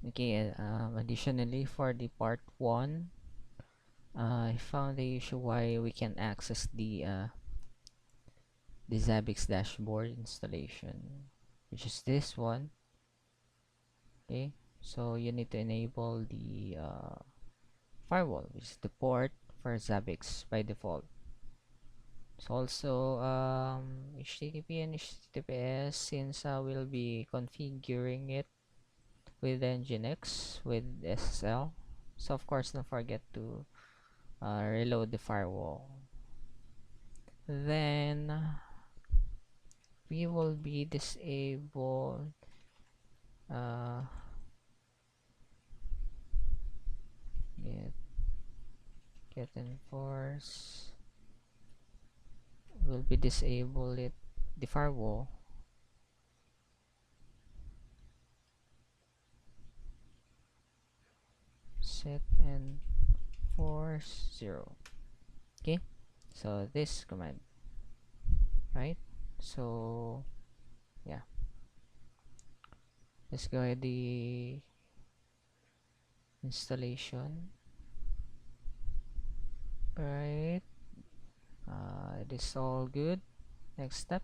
Okay, additionally for the part 1, I found the issue why we can access the Zabbix dashboard installation, which is this one. Okay, so you need to enable the firewall, which is the port for Zabbix by default. So also HTTP and HTTPS, since we'll be configuring it with Nginx with SSL. So of course, don't forget to reload the firewall. Then we will be disabled uh, get enforce will be disable it the firewall. Set and force 0. Okay, so this command, right? So yeah, let's go ahead the installation. Right, it is all good. Next step.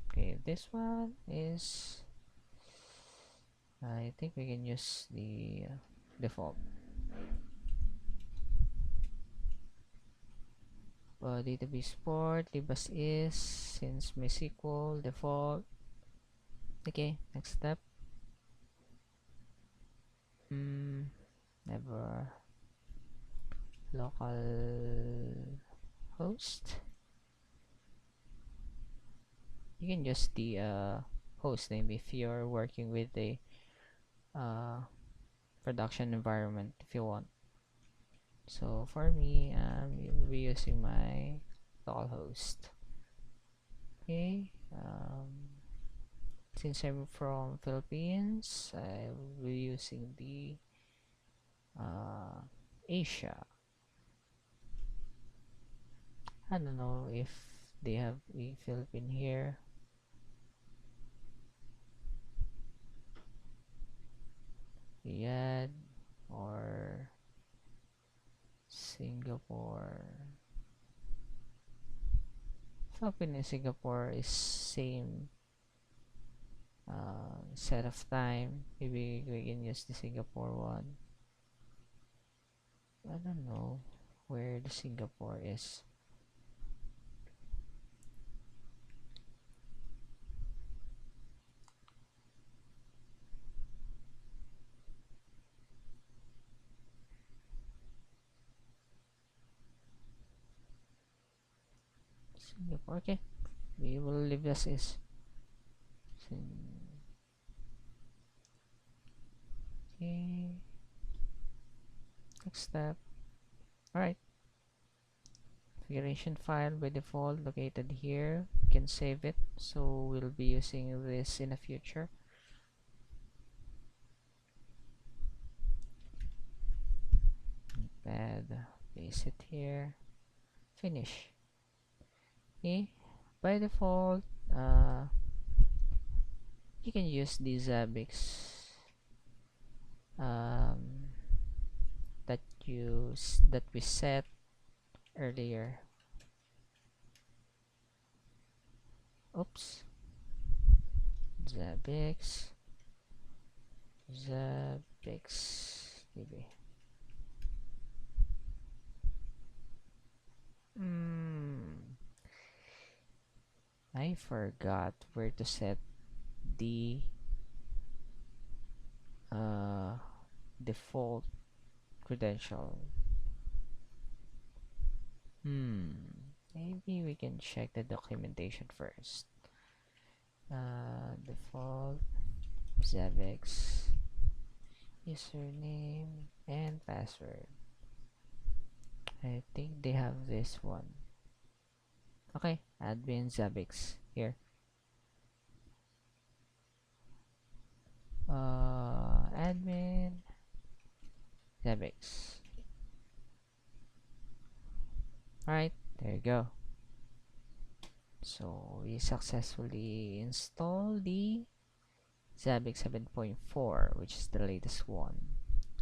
Okay, this one is, I think we can use the default. Database port, libas is, since MySQL, default. Okay, next step. Never local host. You can use the host name if you're working with a production environment if you want. So for me, you'll be using my local host. Okay. Since I'm from Philippines, I will be using the Asia. I don't know if they have a Philippine here. Riyadh or Singapore. Philippines and Singapore is same set of time. Maybe we can use the Singapore one. I don't know where the Singapore is. Singapore. Okay, we will leave this is. Okay, next step. Alright, configuration file by default located here. You can save it, so we'll be using this in the future. Paste it here, finish. Okay, by default you can use the Zabbix that we set earlier. Oops, Zabbix DB. I forgot where to set the default credential. Maybe we can check the documentation first. Default Zabbix username and password. I think they have this one. Okay, admin Zabbix here. Admin Zabbix. Alright, there you go. So we successfully installed the Zabbix 7.4, which is the latest one.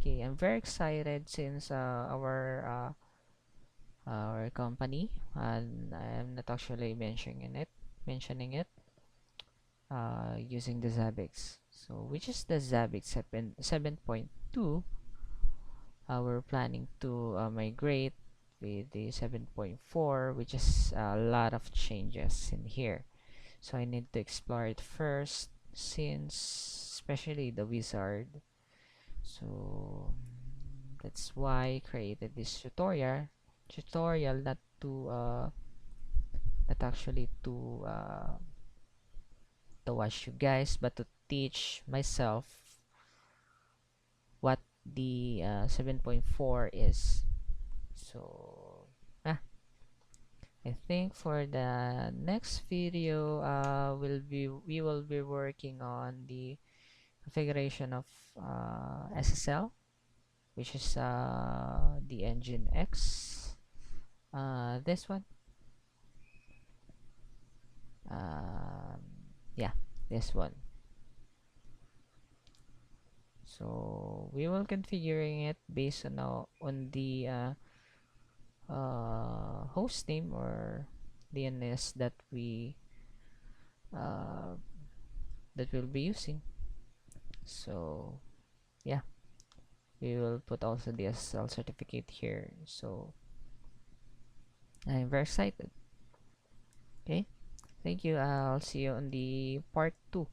Okay, I'm very excited since our company, and I'm not actually mentioning it using the Zabbix. So which is the Zabbix 7.2. We're planning to migrate with the 7.4, which is a lot of changes in here. So I need to explore it first, since especially the wizard. So that's why I created this tutorial, not actually to watch you guys, but to teach myself what the 7.4 is. So I think for the next video, we will be working on the configuration of SSL, which is the engine X. This one, um, yeah, this one. So we will configuring it based on the host name or DNS uh, that we'll be using. So yeah, we will put also the SSL certificate here. So I'm very excited. Okay, thank you. I'll see you on the part 2.